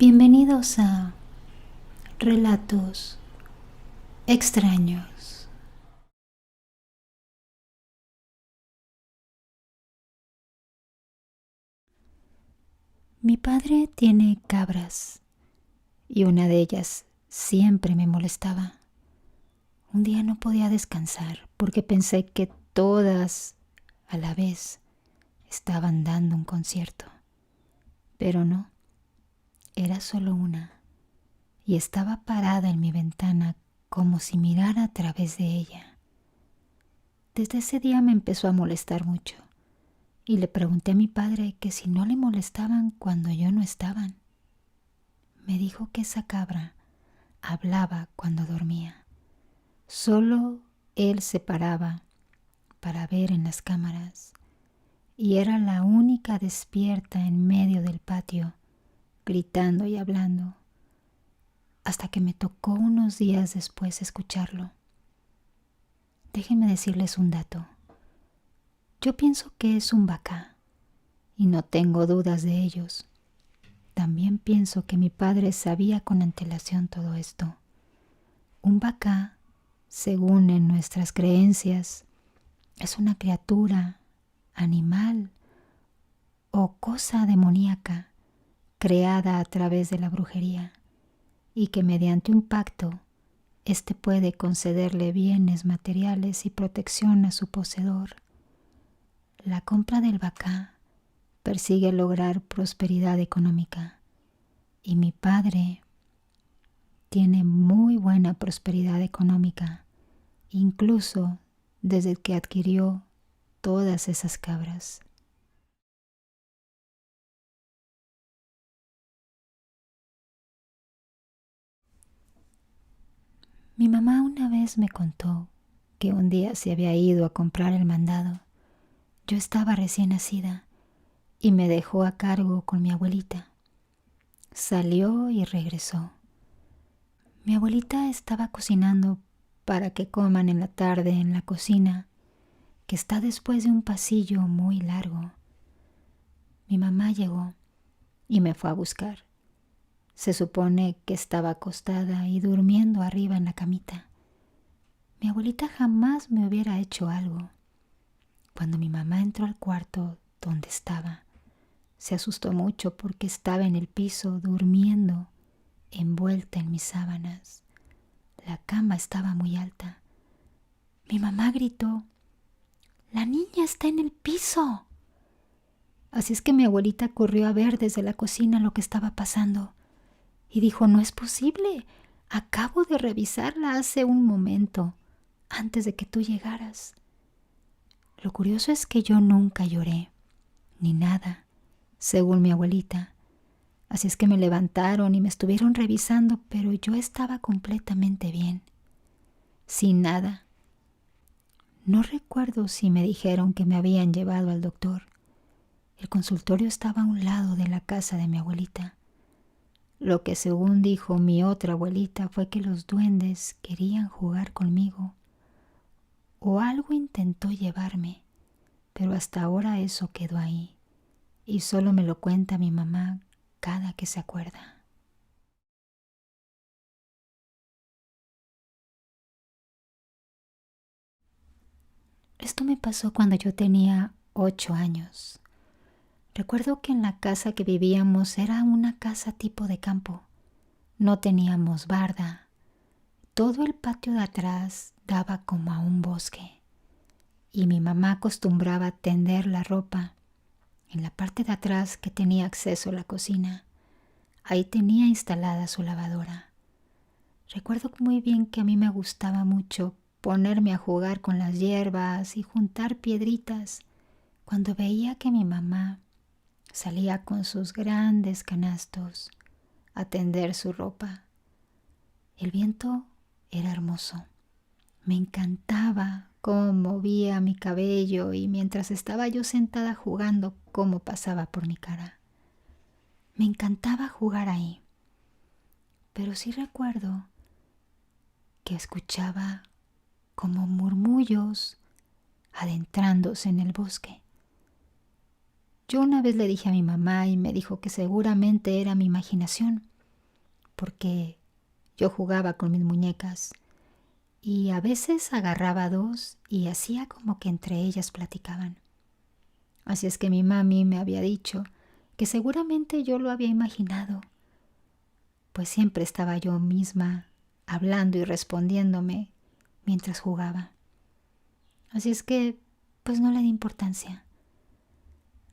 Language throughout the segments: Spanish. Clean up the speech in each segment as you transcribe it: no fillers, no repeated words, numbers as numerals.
Bienvenidos a Relatos Extraños. Mi padre tiene cabras y una de ellas siempre me molestaba. Un día no podía descansar porque pensé que todas a la vez estaban dando un concierto, pero no, era solo una y estaba parada en mi ventana como si mirara a través de ella. Desde ese día me empezó a molestar mucho y le pregunté a mi padre que si no le molestaban cuando yo no estaba. Me dijo que esa cabra hablaba cuando dormía. Solo él se paraba para ver en las cámaras y era la única despierta en medio del patio, gritando y hablando, hasta que me tocó unos días después escucharlo. Déjenme decirles un dato. Yo pienso que es un bacá y no tengo dudas de ellos. También pienso que mi padre sabía con antelación todo esto. Un bacá, según en nuestras creencias, es una criatura, animal o cosa demoníaca creada a través de la brujería y que mediante un pacto éste puede concederle bienes materiales y protección a su poseedor. La compra del bacá persigue lograr prosperidad económica y mi padre tiene muy buena prosperidad económica, incluso desde que adquirió todas esas cabras. Mi mamá una vez me contó que un día se había ido a comprar el mandado. Yo estaba recién nacida y me dejó a cargo con mi abuelita. Salió y regresó. Mi abuelita estaba cocinando para que coman en la tarde en la cocina, que está después de un pasillo muy largo. Mi mamá llegó y me fue a buscar. Se supone que estaba acostada y durmiendo arriba en la camita. Mi abuelita jamás me hubiera hecho algo. Cuando mi mamá entró al cuarto donde estaba, se asustó mucho porque estaba en el piso durmiendo, envuelta en mis sábanas. La cama estaba muy alta. Mi mamá gritó: «¡La niña está en el piso!». Así es que mi abuelita corrió a ver desde la cocina lo que estaba pasando y dijo: «No es posible, acabo de revisarla hace un momento, antes de que tú llegaras». Lo curioso es que yo nunca lloré, ni nada, según mi abuelita. Así es que me levantaron y me estuvieron revisando, pero yo estaba completamente bien, sin nada. No recuerdo si me dijeron que me habían llevado al doctor. El consultorio estaba a un lado de la casa de mi abuelita. Lo que según dijo mi otra abuelita fue que los duendes querían jugar conmigo o algo intentó llevarme, pero hasta ahora eso quedó ahí y solo me lo cuenta mi mamá cada que se acuerda. Esto me pasó cuando yo tenía 8 años. Recuerdo que en la casa que vivíamos era una casa tipo de campo. No teníamos barda. Todo el patio de atrás daba como a un bosque y mi mamá acostumbraba a tender la ropa en la parte de atrás que tenía acceso a la cocina. Ahí tenía instalada su lavadora. Recuerdo muy bien que a mí me gustaba mucho ponerme a jugar con las hierbas y juntar piedritas cuando veía que mi mamá salía con sus grandes canastos a tender su ropa. El viento era hermoso. Me encantaba cómo movía mi cabello y mientras estaba yo sentada jugando, cómo pasaba por mi cara. Me encantaba jugar ahí, pero sí recuerdo que escuchaba como murmullos adentrándose en el bosque. Yo una vez le dije a mi mamá y me dijo que seguramente era mi imaginación, porque yo jugaba con mis muñecas y a veces agarraba dos y hacía como que entre ellas platicaban. Así es que mi mami me había dicho que seguramente yo lo había imaginado, pues siempre estaba yo misma hablando y respondiéndome mientras jugaba. Así es que, pues no le di importancia.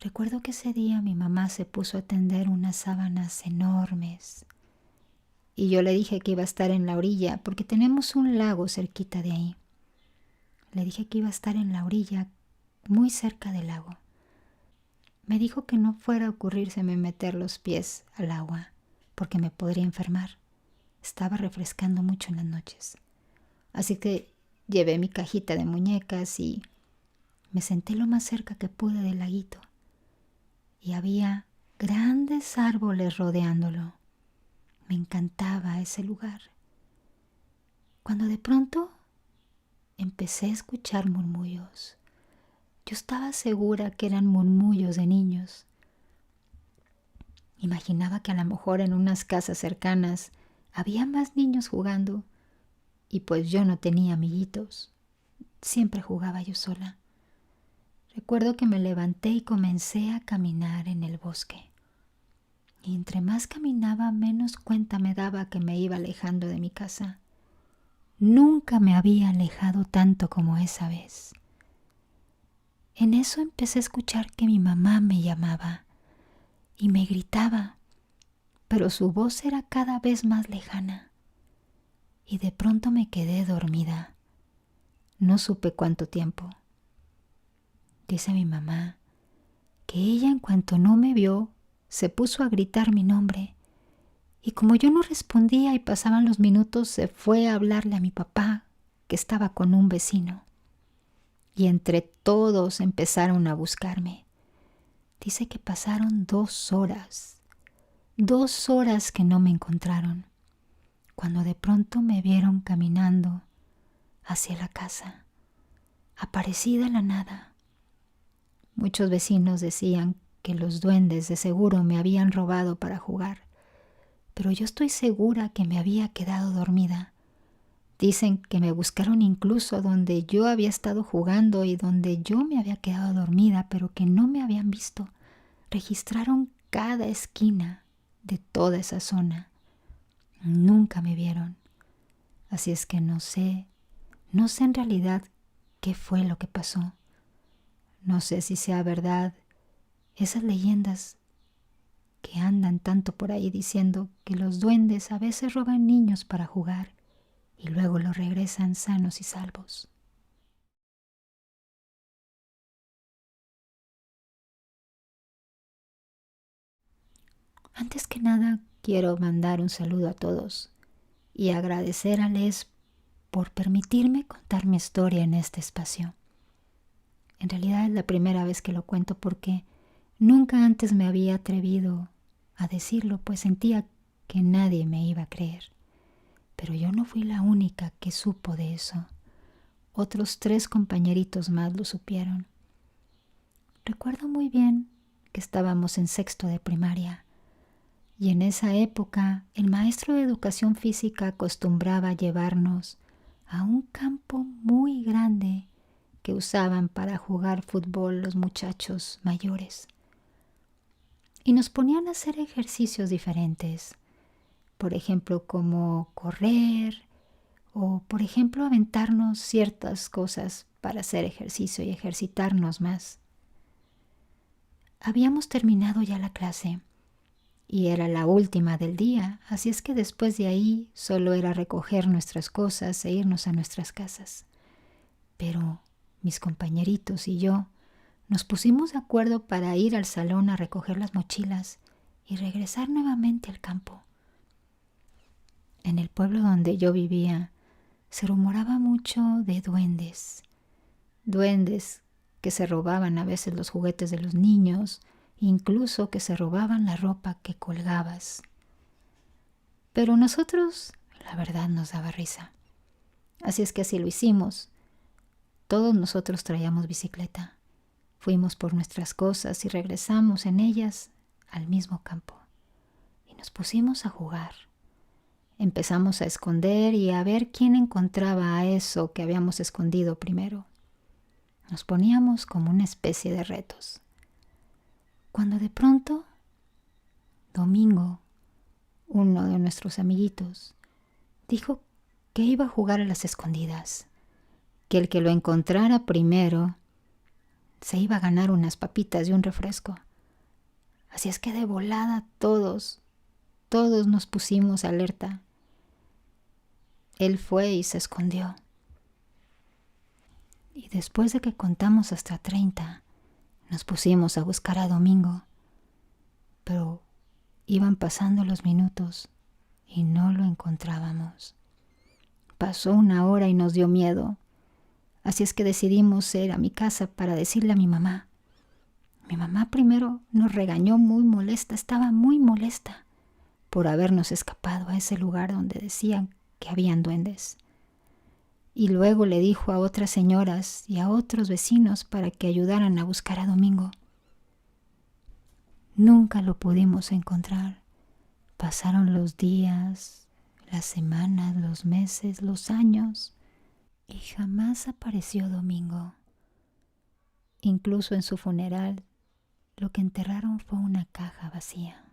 Recuerdo que ese día mi mamá se puso a tender unas sábanas enormes y yo le dije que iba a estar en la orilla porque tenemos un lago cerquita de ahí. Le dije que iba a estar en la orilla, muy cerca del lago. Me dijo que no fuera a ocurrírseme meter los pies al agua porque me podría enfermar. Estaba refrescando mucho en las noches. Así que llevé mi cajita de muñecas y me senté lo más cerca que pude del laguito. Y había grandes árboles rodeándolo. Me encantaba ese lugar. Cuando de pronto empecé a escuchar murmullos. Yo estaba segura que eran murmullos de niños. Imaginaba que a lo mejor en unas casas cercanas había más niños jugando y pues yo no tenía amiguitos. Siempre jugaba yo sola. Recuerdo que me levanté y comencé a caminar en el bosque. Y entre más caminaba, menos cuenta me daba que me iba alejando de mi casa. Nunca me había alejado tanto como esa vez. En eso empecé a escuchar que mi mamá me llamaba y me gritaba, pero su voz era cada vez más lejana. Y de pronto me quedé dormida. No supe cuánto tiempo. Dice mi mamá que ella, en cuanto no me vio, se puso a gritar mi nombre. Y como yo no respondía y pasaban los minutos, se fue a hablarle a mi papá, que estaba con un vecino. Y entre todos empezaron a buscarme. Dice que pasaron 2 horas. 2 horas que no me encontraron, cuando de pronto me vieron caminando hacia la casa, aparecí de la nada. Muchos vecinos decían que los duendes de seguro me habían robado para jugar, pero yo estoy segura que me había quedado dormida. Dicen que me buscaron incluso donde yo había estado jugando y donde yo me había quedado dormida, pero que no me habían visto. Registraron cada esquina de toda esa zona. Nunca me vieron. Así es que no sé en realidad qué fue lo que pasó. No sé si sea verdad esas leyendas que andan tanto por ahí diciendo que los duendes a veces roban niños para jugar y luego los regresan sanos y salvos. Antes que nada, quiero mandar un saludo a todos y agradecer a Les por permitirme contar mi historia en este espacio. En realidad es la primera vez que lo cuento porque nunca antes me había atrevido a decirlo, pues sentía que nadie me iba a creer. Pero yo no fui la única que supo de eso. Otros 3 compañeritos más lo supieron. Recuerdo muy bien que estábamos en 6º de primaria y en esa época el maestro de educación física acostumbraba llevarnos a un campo muy grande que usaban para jugar fútbol los muchachos mayores. Y nos ponían a hacer ejercicios diferentes, por ejemplo, como correr o, por ejemplo, aventarnos ciertas cosas para hacer ejercicio y ejercitarnos más. Habíamos terminado ya la clase y era la última del día, así es que después de ahí solo era recoger nuestras cosas e irnos a nuestras casas. Pero mis compañeritos y yo nos pusimos de acuerdo para ir al salón a recoger las mochilas y regresar nuevamente al campo. En el pueblo donde yo vivía se rumoraba mucho de duendes. Duendes que se robaban a veces los juguetes de los niños, incluso que se robaban la ropa que colgabas. Pero nosotros, la verdad, nos daba risa. Así es que así lo hicimos. Todos nosotros traíamos bicicleta. Fuimos por nuestras cosas y regresamos en ellas al mismo campo. Y nos pusimos a jugar. Empezamos a esconder y a ver quién encontraba a eso que habíamos escondido primero. Nos poníamos como una especie de retos. Cuando de pronto, Domingo, uno de nuestros amiguitos, dijo que iba a jugar a las escondidas, que el que lo encontrara primero se iba a ganar unas papitas y un refresco. Así es que de volada todos nos pusimos alerta. Él fue y se escondió. Y después de que contamos hasta 30, nos pusimos a buscar a Domingo. Pero iban pasando los minutos y no lo encontrábamos. Pasó una hora y nos dio miedo. Así es que decidimos ir a mi casa para decirle a mi mamá. Mi mamá primero nos regañó muy molesta, estaba muy molesta por habernos escapado a ese lugar donde decían que habían duendes. Y luego le dijo a otras señoras y a otros vecinos para que ayudaran a buscar a Domingo. Nunca lo pudimos encontrar. Pasaron los días, las semanas, los meses, los años, y jamás apareció Domingo. Incluso en su funeral, lo que enterraron fue una caja vacía.